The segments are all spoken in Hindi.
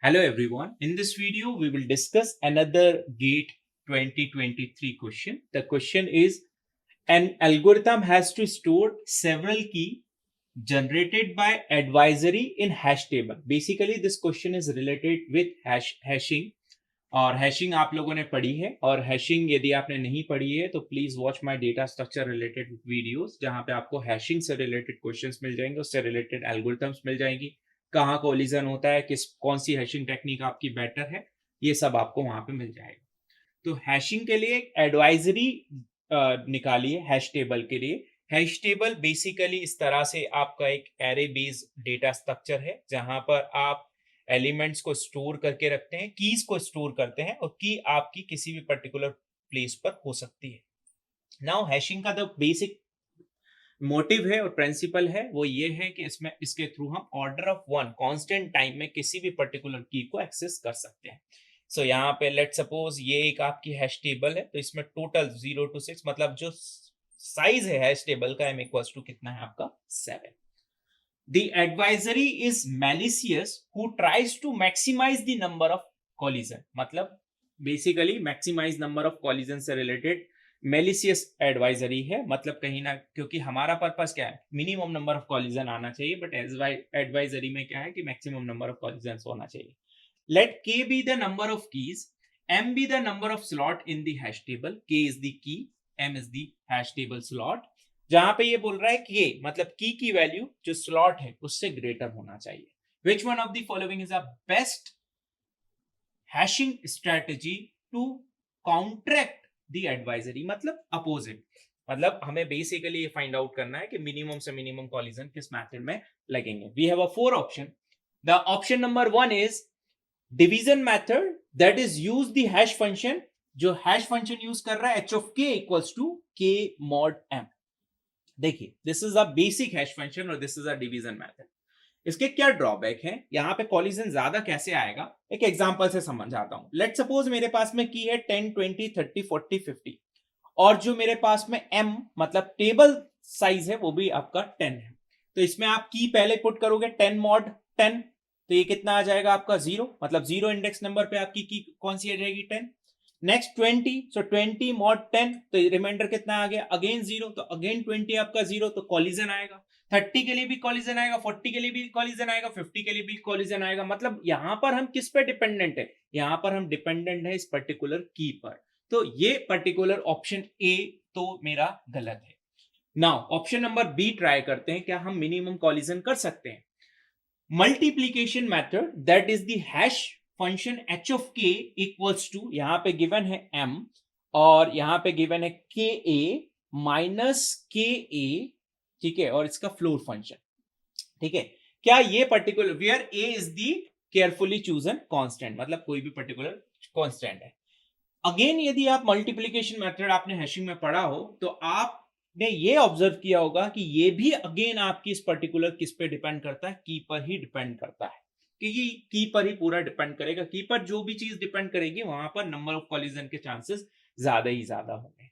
Hello everyone. In this video, we will discuss another GATE 2023 question. The question is, an algorithm has to store several key generated by advisory in hash table. Basically, this question is related with hashing. और हैशिंग आप लोगों ने पढ़ी है, और हैशिंग यदि आपने नहीं पढ़ी है तो please watch my data structure related videos, जहां पे आपको हैशिंग से रिलेटेड क्वेश्चंस मिल जाएंगे, उससे रिलेटेड एल्गोरिथम्स मिल जाएंगी, कहाँ कोलिजन होता है, कौन सी हैशिंग टेक्निक आपकी बेटर है, ये सब आपको वहां पे मिल जाएगा। तो हैशिंग के लिए एडवाइजरी निकालिए हैश टेबल के लिए। हैश टेबल बेसिकली इस तरह से आपका एक एरे बेस्ड डेटा स्ट्रक्चर है, जहां पर आप एलिमेंट्स को स्टोर करके रखते हैं, कीज को स्टोर करते हैं, और की आपकी किसी भी पर्टिकुलर प्लेस पर हो सकती है। नाउ हैशिंग का द बेसिक मोटिव है और प्रिंसिपल है वो ये है कि इसके थ्रू हम order of one constant time में किसी भी पर्टिकुलर की को एक्सेस कर सकते हैं। सो यहाँ पे लेट सपोज ये एक आपकी हैश टेबल है, तो इसमें टोटल 0 to 6 मतलब जो साइज है हैश टेबल का m इक्वल्स टू कितना है आपका 7। The advisory is malicious who tries to maximize the number of collision, मतलब basically maximise number of collision से रिलेटेड मेलिसियस एडवाइजरी है। मतलब कहीं ना, क्योंकि हमारा पर्पस क्या है, मिनिमम नंबर ऑफ कॉलिजन आना चाहिए, बट एडवाइजरी में क्या है कि मैक्सिमम नंबर ऑफ कॉलिजन होना चाहिए। Let k be the number of keys, m be the number of slot in the hash table, k is the key, m is the hash table slot। जहां पे ये बोल रहा है कि ये मतलब की वैल्यू जो स्लॉट है उससे ग्रेटर होना चाहिए। Which one of the following is a best hashing strategy to counteract the adversary, मतलब अपोजिट। मतलब हमें बेसिकली ये फाइंड आउट करना है कि मिनिमम से मिनिमम कॉलिजन किस मेथड में लगेंगे। We have a 4 option. The option number 1 is division method, that is use the hash function. जो हैश फंक्शन यूज कर रहा है h of k equals to k mod m। देखिए, this is a basic hash function और this is a division method. इसके क्या ड्रॉबैक है, यहाँ पे कॉलिजन ज्यादा कैसे आएगा, एक एग्जांपल से समझाता हूं। लेट सपोज मेरे पास में की है 10 20 30 40 50, और जो मेरे पास में m मतलब टेबल साइज है वो भी आपका 10 है। तो इसमें आप की पहले पुट करोगे 10 mod 10, तो ये कितना आ जाएगा आपका 0, मतलब 0 इंडेक्स नंबर पे आपकी की कौन सी आ जाएगी 10। नेक्स्ट 20, सो 20 mod 10, तो रिमाइंडर कितना आ गया अगेन 0, तो अगेन 20 आपका 0, तो कॉलिजन आएगा। 30 के लिए भी कॉलिजन आएगा, 40 के लिए भी कॉलिजन आएगा, 50 के लिए भी कॉलिजन आएगा। मतलब यहां पर हम किस पे डिपेंडेंट है, यहां पर हम डिपेंडेंट है इस पर्टिकुलर की पर। तो ये पर्टिकुलर ऑप्शन ए तो मेरा गलत है। Now option number B try करते हैं, क्या हम मिनिमम कॉलिजन कर सकते हैं। Multiplication method, that is the hash function h of k equals to, यहां पे गिवन है m और यहां पे गिवन है ka माइनस ka, ठीक है, और इसका फ्लोर फंक्शन, ठीक है। क्या ये particular where a is the carefully chosen constant, मतलब कोई भी पर्टिकुलर कांस्टेंट है। अगेन यदि आप मल्टीप्लीकेशन मेथड आपने हैशिंग में पढ़ा हो तो आपने ये ऑब्जर्व किया होगा कि ये भी अगेन आपकी इस पर्टिकुलर किस पे डिपेंड करता है, की पर ही डिपेंड करता है, कि ये की पर ही पूरा डिपेंड करेगा। की पर जो भी चीज डिपेंड करेगी वहां पर नंबर ऑफ कॉलिजन के चांसेस ज्यादा ही ज्यादा होंगे।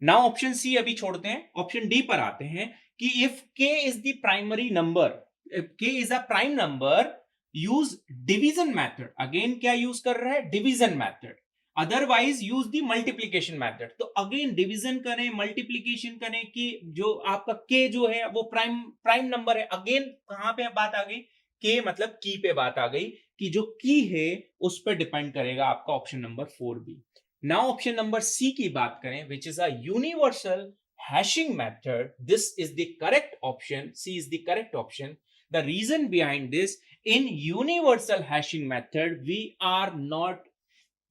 नाउ ऑप्शन सी अभी छोड़ते हैं, ऑप्शन डी पर आते हैं कि if k is the primary number, if k is a prime number, use division method. Again क्या यूज कर रहा है, division method. Otherwise use the multiplication method. तो अगेन डिवीजन करें, मल्टीप्लीकेशन करें, कि जो आपका के जो है वो प्राइम नंबर है। अगेन कहां पे बात आ गई, के मतलब की पे बात आ गई, कि जो की है उस पर डिपेंड करेगा आपका ऑप्शन नंबर 4 भी। नाउ ऑप्शन नंबर सी की बात करें, which is a universal hashing method, this is the correct option, C is the correct option. The reason behind this, in universal hashing method we are not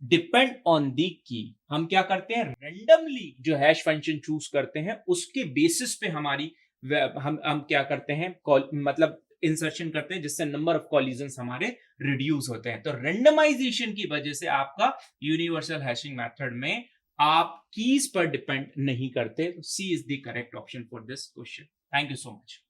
depend on the key. हम क्या करते हैं, रेंडमली जो हैश फंक्शन चूज करते हैं उसके बेसिस पे हमारी हम क्या करते हैं, मतलब इंसर्शन करते हैं, जिससे नंबर ऑफ कॉलिजंस हमारे रिड्यूस होते हैं। तो रेंडमाइजेशन की वजह से आपका यूनिवर्सल हैशिंग मेथड में आप कीज पर डिपेंड नहीं करते। C is the correct option for this question. Thank you so much.